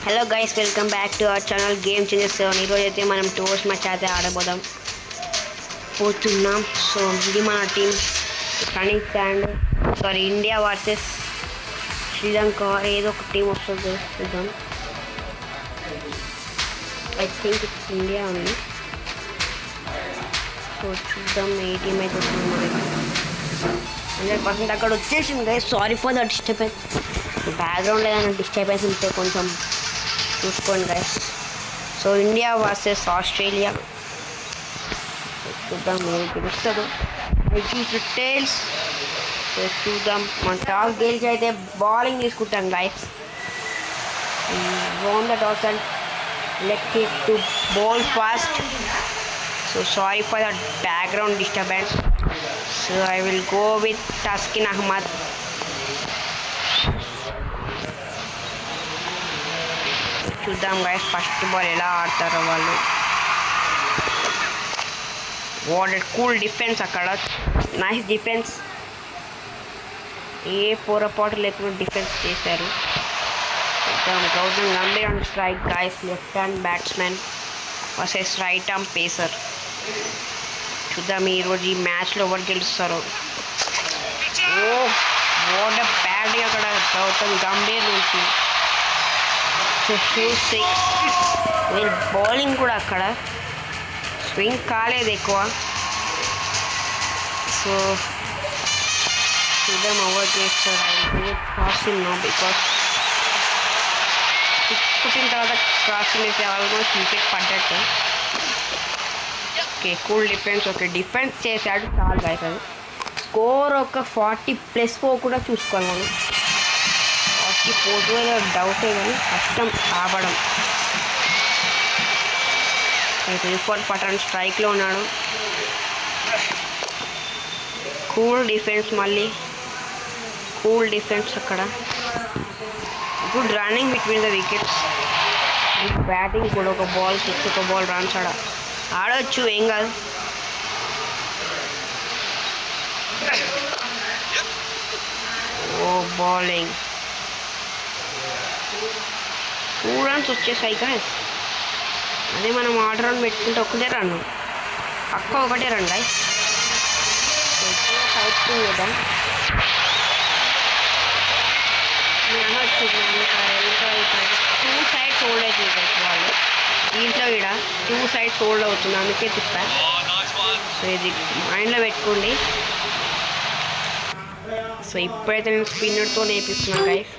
Hello guys, welcome back to our channel game changes. ఈరోజు అయితే మనం టోస్ట్ మ్యాచ్ అయితే పోతున్నాం. సో ఇది మన team running stand India versus Sri Lanka. ఏదో ఒక టీం వస్తుంది చూద్దాం. ఐ థింక్ ఇట్స్ ఇండియా ఉంది. సో చూద్దాం ఏ టీం అయితే వస్తుంది మనకి. 100% అక్కడ వచ్చేసింది guys. Sorry for the disturbance. Background ఏదైనా డిస్టర్బెన్స్ ఉంటే కొంచెం చూసుకోండి guys. So India versus Australia. చూద్దాం మీరు గెలుస్తారు. టేల్స్. సో చూద్దాం. మన టాస్ గెలిచి అయితే బౌలింగ్ తీసుకుంటాం guys. Won the toss and let it to bowl fast. So sorry for the background disturbance. So I will go with Taskin Ahmed. చూద్దాం గైస్ ఫస్ట్ బాల్ ఎలా ఆడతారో వాళ్ళు. వాట్ కూల్ డిఫెన్స్, అక్కడ నైస్ డిఫెన్స్. ఏ పొరపాటు లేకుండా డిఫెన్స్ చేశారు. Gautam Gambhir on strike guys. Left hand batsmen versus right arm pacer. చూద్దాం ఈరోజు ఈ మ్యాచ్లో ఎవరు గెలుస్తారు. ఓ వాట్ బ్యాడ్ అక్కడ గౌతమ్ గంభీర్ నుంచి. 6 వీళ్ళు బౌలింగ్ కూడా అక్కడ స్వింగ్ కాలేదు ఎక్కువ. సో చూద్దాం ఎవరు చేస్తారు. క్రాసింగ్ నో బికాస్ పుట్టిన తర్వాత క్రాసింగ్ అయితే ఆల్మోస్ట్ వికెట్ పడ్డట్టు. Okay cool defence. Okay defence చేశాడు చాలు గైస్. అది స్కోర్ ఒక 40+ కూడా చూసుకోవాలి మనం. 40 డౌటే కానీ కష్టం ఆపడం. రిఫర్ పఠాన్ స్ట్రైక్లో ఉన్నాడు. కూల్ డిఫెన్స్, మళ్ళీ కూల్ డిఫెన్స్ అక్కడ. Good running between the wickets. Batting కూడా ఒక బాల్ 6 ఒక బాల్ రన్స్ ఆడవచ్చు, ఏం కాదు. ఓ బౌలింగ్ 2 రన్స్ వచ్చేసాయి గాయస్. అదే మనం ఆర్డర్ రన్ పెట్టుకుంటే ఒకటే రన్, పక్క ఒకటే రన్ గాయస్. సైడ్ చేద్దాం. అనొచ్చు 2 సైడ్స్ హోల్డ్ అవుతుంది వాళ్ళు. దీంట్లో ఇక్కడ 2 సైడ్స్ హోల్డ్ అవుతుంది, అందుకే తిప్పా. సో ఇది మైండ్లో పెట్టుకోండి. సో ఇప్పుడైతే నేను స్పిన్నర్తో నేర్పిస్తున్నాను గైస్.